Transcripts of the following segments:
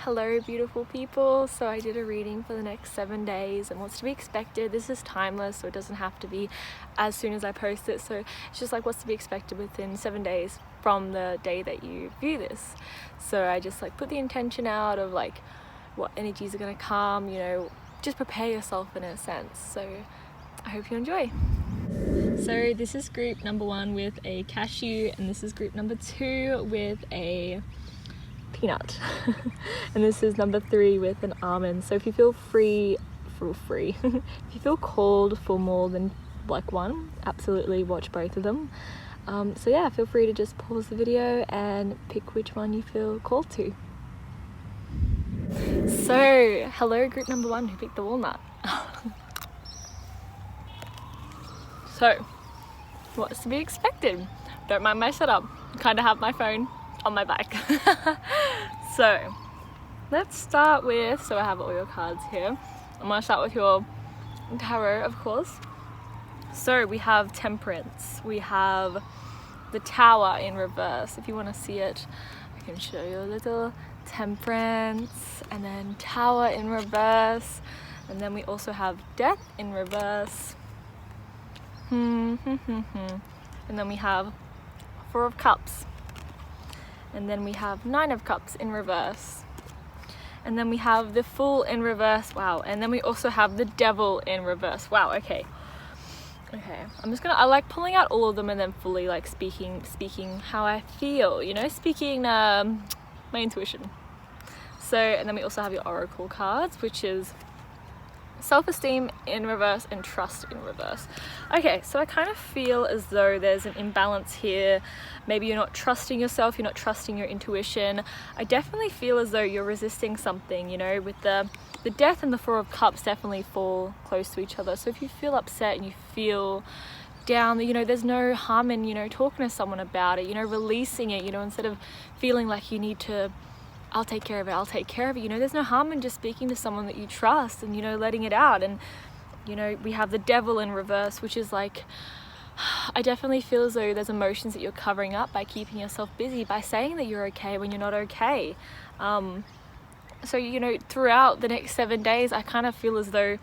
Hello beautiful people. So I did a reading for the next 7 days and what's to be expected. This is timeless, so it doesn't have to be as soon as I post it. So it's just like what's to be expected within 7 days from the day that you view this. So I just like put the intention out of like what energies are going to come, you know, just prepare yourself in a sense. So I hope you enjoy. So this is group number 1 with a cashew, and this is group number 2 with a peanut and this is number 3 with an almond. So if you feel free if you feel called for more than like one, absolutely watch both of them. So yeah, feel free to just pause the video and pick which one you feel called to. So hello group number 1 who picked the walnut. So what's to be expected? Don't mind my setup, kind of have my phone on my back. So let's start with, so I have all your cards here. I'm gonna start with your tarot, of course. So we have Temperance, we have the Tower in reverse. If you want to see it, I can show you a little. Temperance, and then Tower in reverse, and then we also have Death in reverse. And then we have 4 of Cups. And then we have 9 of Cups in reverse. And then we have the Fool in reverse. Wow. And then we also have the Devil in reverse. Wow. Okay. I like pulling out all of them and then fully like speaking how I feel, you know, speaking my intuition. So, and then we also have your Oracle cards, which is Self-esteem in reverse and Trust in reverse. Okay, so I kind of feel as though there's an imbalance here. Maybe you're not trusting yourself, you're not trusting your intuition. I definitely feel as though you're resisting something, you know, with the Death and the 4 of Cups definitely fall close to each other. So if you feel upset and you feel down, you know, there's no harm in, you know, talking to someone about it, you know, releasing it, you know, instead of feeling like you need to, I'll take care of it, you know, there's no harm in just speaking to someone that you trust and, you know, letting it out. And, you know, we have the Devil in reverse, which is like, I definitely feel as though there's emotions that you're covering up by keeping yourself busy, by saying that you're okay when you're not okay. So, you know, throughout the next 7 days, I kind of feel as though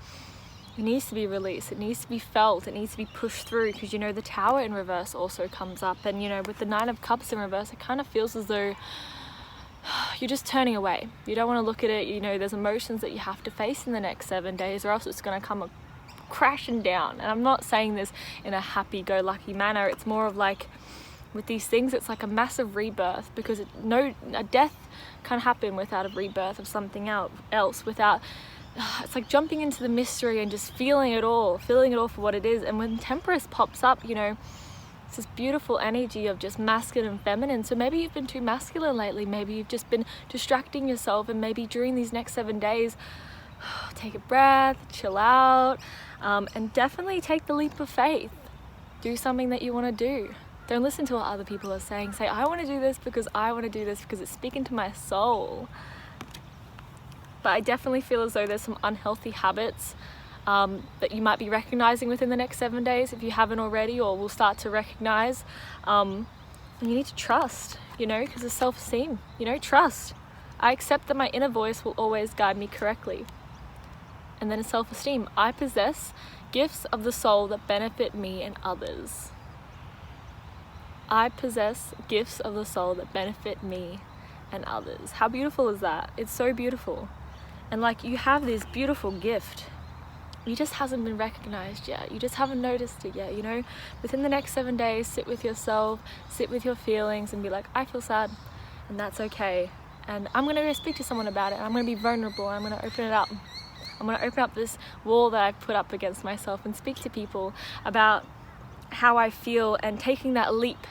it needs to be released, it needs to be felt, it needs to be pushed through, because, you know, the Tower in reverse also comes up, and, you know, with the 9 of Cups in reverse, it kind of feels as though you're just turning away. You don't want to look at it, you know, there's emotions that you have to face in the next 7 days, or else it's going to come crashing down. And I'm not saying this in a happy-go-lucky manner, it's more of like, with these things, it's like a massive rebirth, because a death can't happen without a rebirth of something else, without, it's like jumping into the mystery and just feeling it all for what it is. And when Temperance pops up, you know, it's this beautiful energy of just masculine and feminine. So maybe you've been too masculine lately, maybe you've just been distracting yourself, and maybe during these next 7 days, take a breath, chill out, and definitely take the leap of faith. Do something that you want to do. Don't listen to what other people are saying. Say, I want to do this because I want to do this because it's speaking to my soul. But I definitely feel as though there's some unhealthy habits that you might be recognizing within the next 7 days, if you haven't already, or will start to recognize. And you need to trust, you know, because of self-esteem, you know, trust. I accept that my inner voice will always guide me correctly. And then in self-esteem, I possess gifts of the soul that benefit me and others. I possess gifts of the soul that benefit me and others. How beautiful is that? It's so beautiful. And like, you have this beautiful gift. You just hasn't been recognized yet. You just haven't noticed it yet, you know? Within the next 7 days, sit with yourself, sit with your feelings, and be like, I feel sad, and that's okay. And I'm gonna go speak to someone about it, and I'm gonna be vulnerable, and I'm gonna open it up. I'm gonna open up this wall that I've put up against myself and speak to people about how I feel, and taking that leap,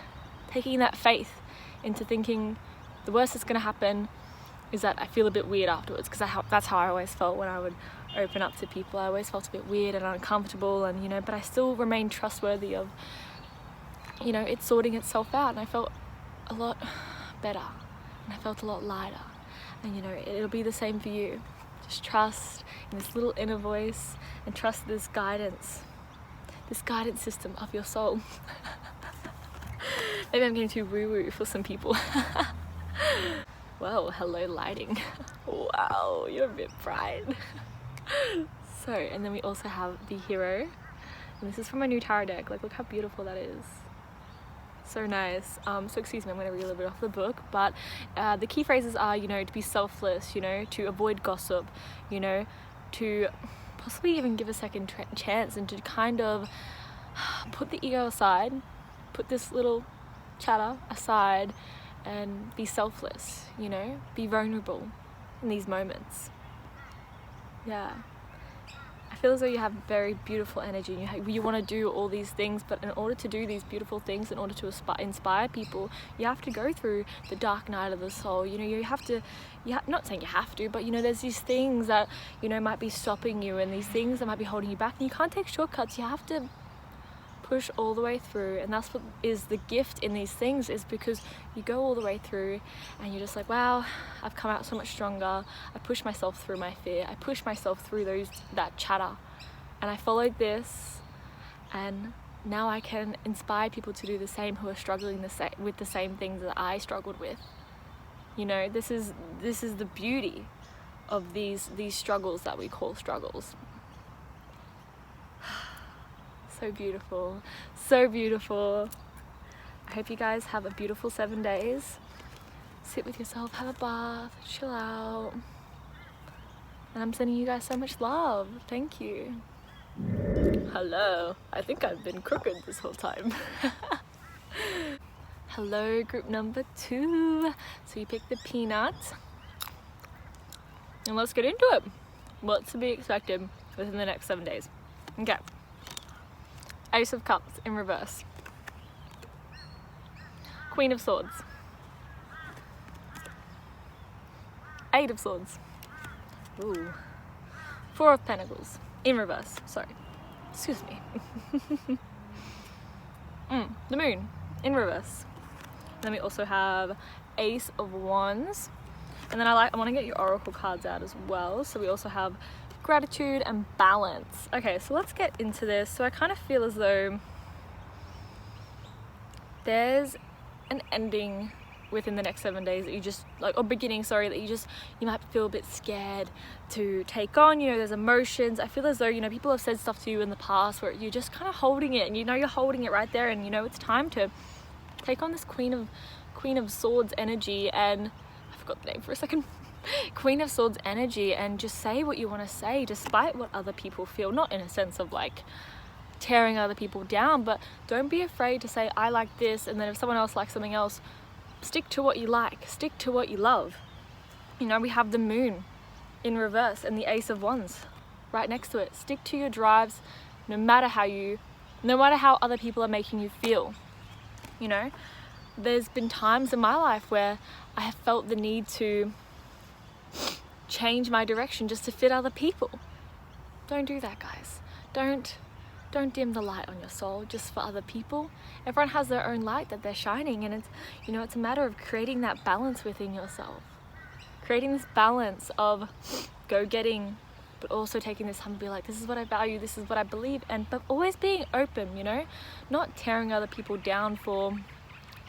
taking that faith into thinking the worst that's gonna happen is that I feel a bit weird afterwards, because that's how I always felt when I would open up to people. I always felt a bit weird and uncomfortable, and, you know, but I still remained trustworthy of, you know, it sorting itself out, and I felt a lot better, and I felt a lot lighter. And, you know, it'll be the same for you. Just trust in this little inner voice, and trust this guidance system of your soul. Maybe I'm getting too woo-woo for some people. Well, hello lighting. Wow, you're a bit bright. So, and then we also have the hero. And this is from my new tarot deck. Like, look how beautiful that is. So nice. So excuse me, I'm going to read a little bit off the book, but the key phrases are, you know, to be selfless, you know, to avoid gossip, you know, to possibly even give a second chance, and to kind of put the ego aside, put this little chatter aside, and be selfless, you know, be vulnerable in these moments. Yeah. I feel as though you have very beautiful energy. You want to do all these things, but in order to do these beautiful things, in order to inspire people, you have to go through the dark night of the soul. You know, you have to, not saying you have to, but you know, there's these things that, you know, might be stopping you, and these things that might be holding you back, and you can't take shortcuts. You have to push all the way through, and that's what is the gift in these things, is because you go all the way through and you're just like, wow, I've come out so much stronger. I pushed myself through my fear, I pushed myself through that chatter, and I followed this, and now I can inspire people to do the same, who are struggling with the same things that I struggled with. You know, this is the beauty of these struggles that we call struggles. So beautiful, so beautiful. I hope you guys have a beautiful 7 days. Sit with yourself, have a bath, chill out. And I'm sending you guys so much love. Thank you. Hello. I think I've been crooked this whole time. Hello, group number 2. So you picked the peanut. And let's get into it. What's to be expected within the next 7 days? Okay. Ace of Cups in reverse. Queen of Swords. 8 of Swords. Ooh. 4 of Pentacles in reverse. Sorry. Excuse me. The Moon in reverse. Then we also have Ace of Wands. And then I want to get your oracle cards out as well. So we also have Gratitude and Balance. Okay, so let's get into this. So I kind of feel as though there's an ending within the next 7 days that you just like, or beginning, sorry, that you might feel a bit scared to take on. You know, there's emotions. I feel as though, you know, people have said stuff to you in the past where you're just kind of holding it, and you know you're holding it right there, and you know it's time to take on this Queen of Swords energy. And I forgot the name for a second. Queen of Swords energy, and just say what you want to say despite what other people feel, not in a sense of like tearing other people down, but don't be afraid to say I like this, and then if someone else likes something else, stick to what you like, stick to what you love. You know, we have the Moon in reverse and the Ace of Wands right next to it. Stick to your drives, no matter how other people are making you feel. You know, there's been times in my life where I have felt the need to change my direction just to fit other people. Don't do that, guys. Don't dim the light on your soul just for other people. Everyone has their own light that they're shining, and it's, you know, it's a matter of creating that balance within yourself. Creating this balance of go-getting, but also taking this time to be like, this is what I value, this is what I believe, but always being open, you know, not tearing other people down for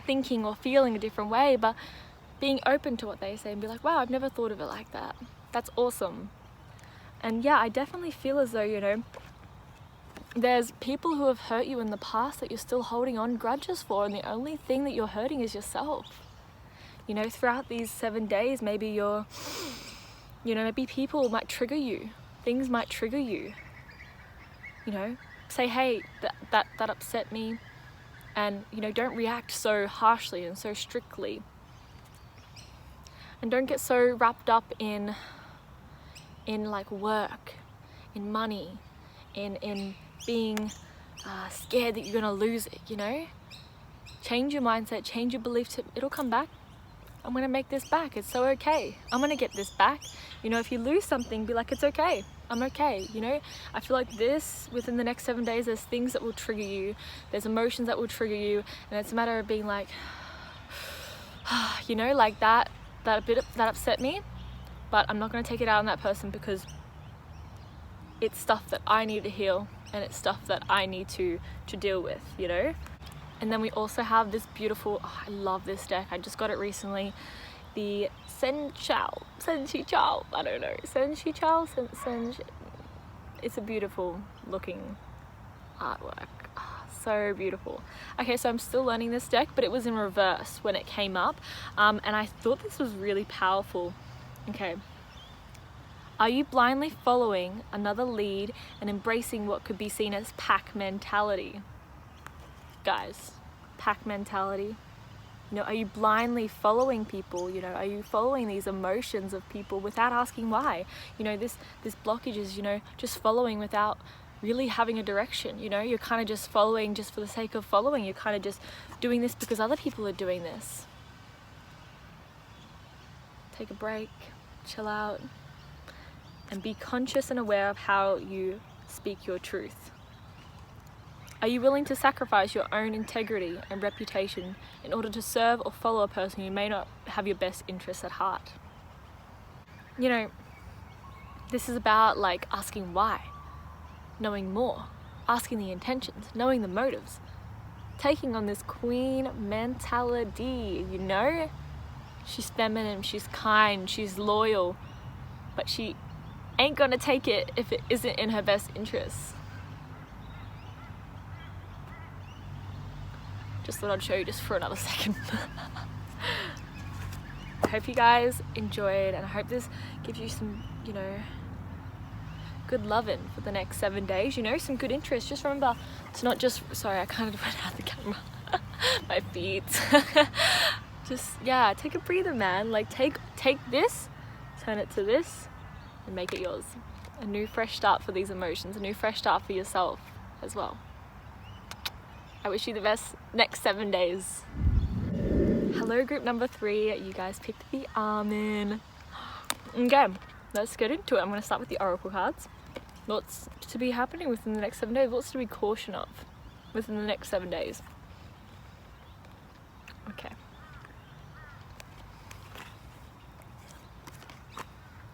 thinking or feeling a different way, but being open to what they say and be like, wow, I've never thought of it like that. That's awesome. And yeah, I definitely feel as though, you know, there's people who have hurt you in the past that you're still holding on grudges for, and the only thing that you're hurting is yourself. You know, throughout these 7 days, maybe maybe people might trigger you. Things might trigger you. You know, say, hey, that upset me. And, you know, don't react so harshly and so strictly. And don't get so wrapped up in like work, in money, in being scared that you're gonna lose it, you know? Change your mindset, change your beliefs, it'll come back. I'm gonna make this back, it's so okay. I'm gonna get this back. You know, if you lose something, be like, it's okay, I'm okay, you know? I feel like within the next 7 days, there's things that will trigger you, there's emotions that will trigger you, and it's a matter of being like, you know, like that upset me, but I'm not gonna take it out on that person because it's stuff that I need to heal, and it's stuff that I need to deal with, you know? And then we also have this beautiful, I love this deck, I just got it recently. the Senshi-chao, I don't know, Senshi-chao, it's a beautiful looking artwork. So beautiful. Okay, so I'm still learning this deck, but it was in reverse when it came up, and I thought this was really powerful. Okay. Are you blindly following another lead and embracing what could be seen as pack mentality? Guys, pack mentality. You know, are you blindly following people? You know, are you following these emotions of people without asking why? You know, this blockage is, you know, just following without really having a direction. You know, you're kind of just following just for the sake of following. You're kind of just doing this because other people are doing this. Take a break, chill out, and be conscious and aware of how you speak your truth. Are you willing to sacrifice your own integrity and reputation in order to serve or follow a person who may not have your best interests at heart? You know, this is about like asking why, knowing more, asking the intentions, knowing the motives, taking on this queen mentality, you know? She's feminine, she's kind, she's loyal, but she ain't gonna take it if it isn't in her best interests. Just thought I'd show you just for another second. I hope you guys enjoyed, and I hope this gives you some, you know, good loving for the next 7 days, you know, some good interest. Just remember, it's not just, sorry, I kind of went out the camera. My feet. Just, yeah, take a breather, man. Like, take this, turn it to this, and make it yours. A new fresh start for these emotions, a new fresh start for yourself as well. I wish you the best next 7 days. Hello, group number 3. You guys picked the almond. Okay, let's get into it. I'm going to start with the oracle cards. What's to be happening within the next 7 days? What's to be caution of within the next 7 days? Okay.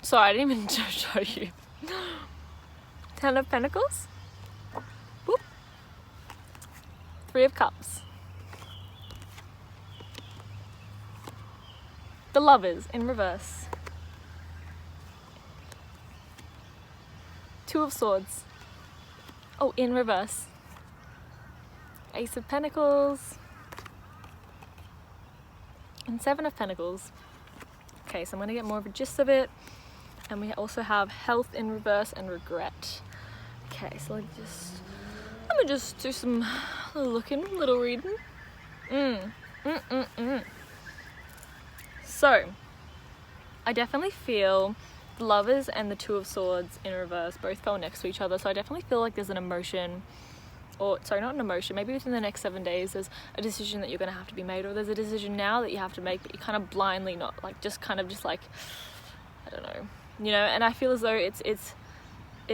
Sorry, I didn't even show you. 10 of Pentacles. Whoop. 3 of Cups. The Lovers in reverse. 2 of Swords. Oh, in reverse. Ace of Pentacles. And 7 of Pentacles. Okay, so I'm going to get more of a gist of it. And we also have Health in reverse and Regret. Okay, so let me just do some little reading. So, I definitely feel the Lovers and the 2 of Swords in reverse both fell next to each other. So I definitely feel like there's an emotion, or sorry, not an emotion, maybe within the next 7 days there's a decision that you're going to have to be made, or there's a decision now that you have to make, but you kind of blindly not, like, just like, I don't know, you know. And I feel as though it's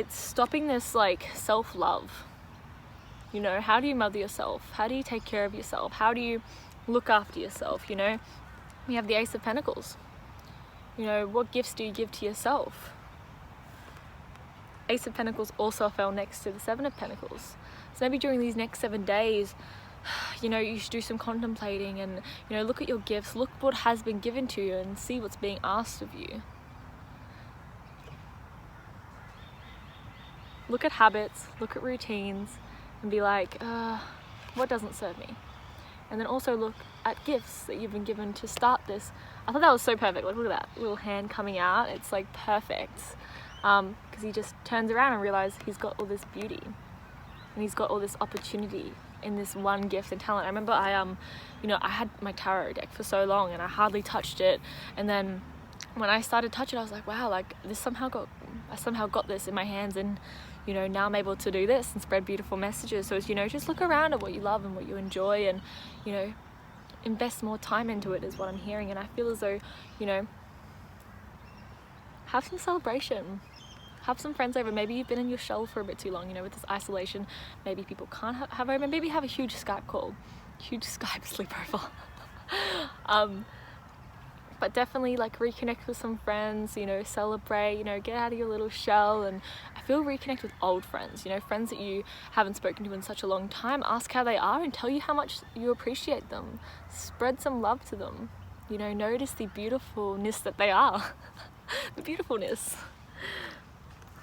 stopping this, like, self-love. You know, how do you mother yourself? How do you take care of yourself? How do you look after yourself, you know? We have the Ace of Pentacles. You know, what gifts do you give to yourself? Ace of Pentacles also fell next to the 7 of Pentacles. So maybe during these next 7 days, you know, you should do some contemplating and, you know, look at your gifts, look what has been given to you and see what's being asked of you. Look at habits, look at routines, and be like, what doesn't serve me? And then also look at gifts that you've been given to start this. I thought that was so perfect. Like, look at that little hand coming out. It's like perfect. Because he just turns around and realizes he's got all this beauty. And he's got all this opportunity in this one gift and talent. I remember you know, I had my tarot deck for so long and I hardly touched it. And then when I started touching it, I was like, wow, like I somehow got this in my hands, and, you know, now I'm able to do this and spread beautiful messages. So, you know, just look around at what you love and what you enjoy, and, you know, invest more time into it is what I'm hearing. And I feel as though, you know, have some celebration, have some friends over. Maybe you've been in your shell for a bit too long, you know, with this isolation. Maybe people can't have over. Maybe have a huge Skype call, huge Skype sleepover. But definitely, like, reconnect with some friends, you know, celebrate, you know, get out of your little shell. And I feel reconnect with old friends, you know, friends that you haven't spoken to in such a long time. Ask how they are and tell you how much you appreciate them. Spread some love to them. you know, notice the beautifulness that they are. The beautifulness.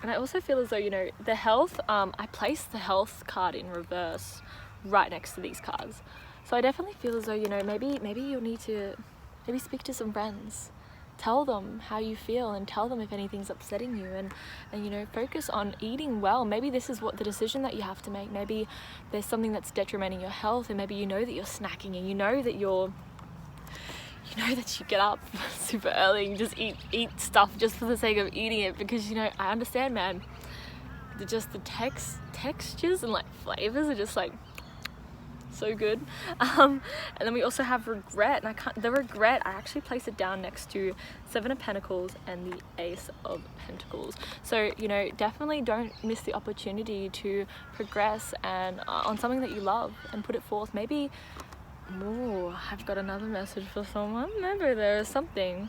And I also feel as though, you know, the health, I placed the health card in reverse right next to these cards. So I definitely feel as though, you know, maybe you'll need to maybe speak to some friends. Tell them how you feel and tell them if anything's upsetting you, and you know, focus on eating well. Maybe this is what the decision that you have to make. Maybe there's something that's detrimenting your health, and maybe you know that you're snacking, and you know that you get up super early and just eat stuff just for the sake of eating it, because, you know, I understand, man, the textures and like flavors are just like so good. And then we also have regret, and the regret, I actually place it down next to Seven of Pentacles and the Ace of Pentacles. So, you know, definitely don't miss the opportunity to progress and on something that you love and put it forth. Maybe, oh, I've got another message for someone. Maybe there is something.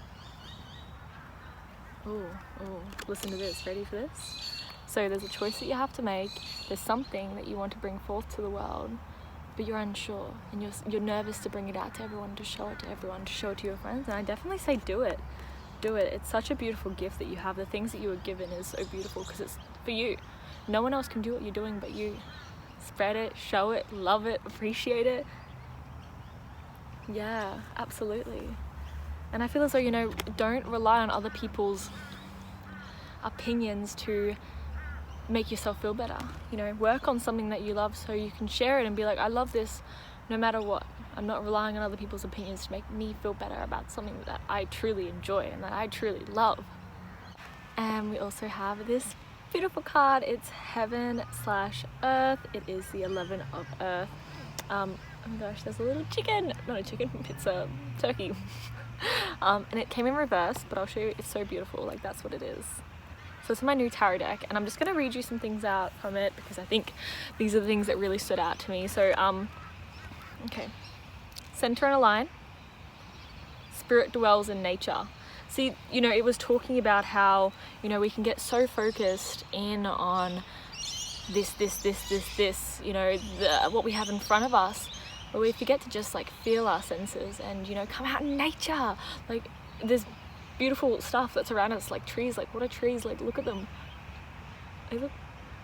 Oh, listen to this. Ready for this? So there's a choice that you have to make. There's something that you want to bring forth to the world, but you're unsure, and you're nervous to bring it out to everyone, to show it to everyone, to show it to your friends. And I definitely say do it. It's such a beautiful gift that you have. The things that you were given is so beautiful because it's for you. No one else can do what you're doing but you. Spread it, show it, love it, appreciate it. Yeah, absolutely. And I feel as though, you know, don't rely on other people's opinions to make yourself feel better. You know, work on something that you love so you can share it and be like, I love this no matter what. I'm not relying on other people's opinions to make me feel better about something that I truly enjoy and that I truly love. And we also have this beautiful card. It's Heaven/Earth. It is the 11 of Earth. Oh my gosh, there's a little chicken. Not a chicken, it's a turkey. And it came in reverse, but I'll show you. It's so beautiful. Like, that's what it is. So it's my new tarot deck, and I'm just going to read you some things out from it because I think these are the things that really stood out to me. So, okay. Center and align. Spirit dwells in nature. See, you know, it was talking about how, you know, we can get so focused in on this, you know, what we have in front of us, but we forget to just like feel our senses and, you know, come out in nature. Like, there's beautiful stuff that's around us, like trees. Like, what are trees? Like, look at them. They look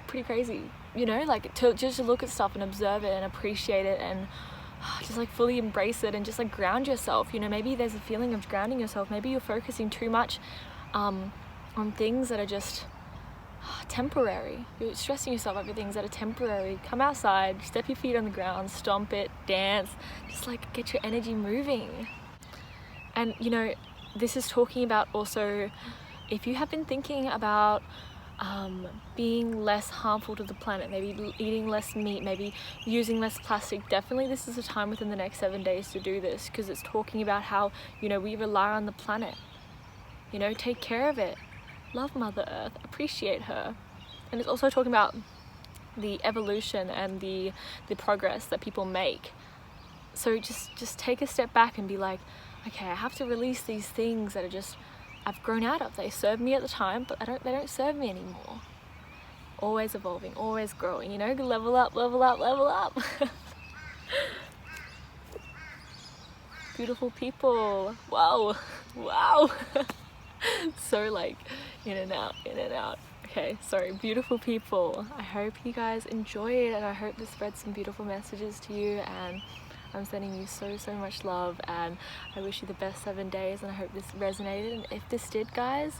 pretty crazy, you know, like to look at stuff and observe it and appreciate it and just like fully embrace it and just like ground yourself. You know, maybe there's a feeling of grounding yourself. Maybe you're focusing too much on things that are just temporary. You're stressing yourself over things that are temporary. Come outside, step your feet on the ground, stomp it, dance, just like get your energy moving. And, you know, this is talking about also, if you have been thinking about being less harmful to the planet, maybe eating less meat, maybe using less plastic, definitely this is a time within the next 7 days to do this, because it's talking about how, you know, we rely on the planet. You know, take care of it. Love Mother Earth, appreciate her. And it's also talking about the evolution and the progress that people make. So just take a step back and be like, okay, I have to release these things that are just, I've grown out of. They served me at the time, but they don't serve me anymore. Always evolving, always growing, you know, level up, level up, level up. Beautiful people. Wow. Wow. So like in and out, in and out. Okay, sorry, beautiful people. I hope you guys enjoy it, and I hope this spread some beautiful messages to you, and I'm sending you so much love, and I wish you the best 7 days, and I hope this resonated. And if this did, guys,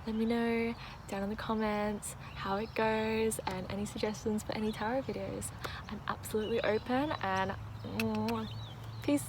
let me know down in the comments how it goes and any suggestions for any tarot videos. I'm absolutely open, and peace.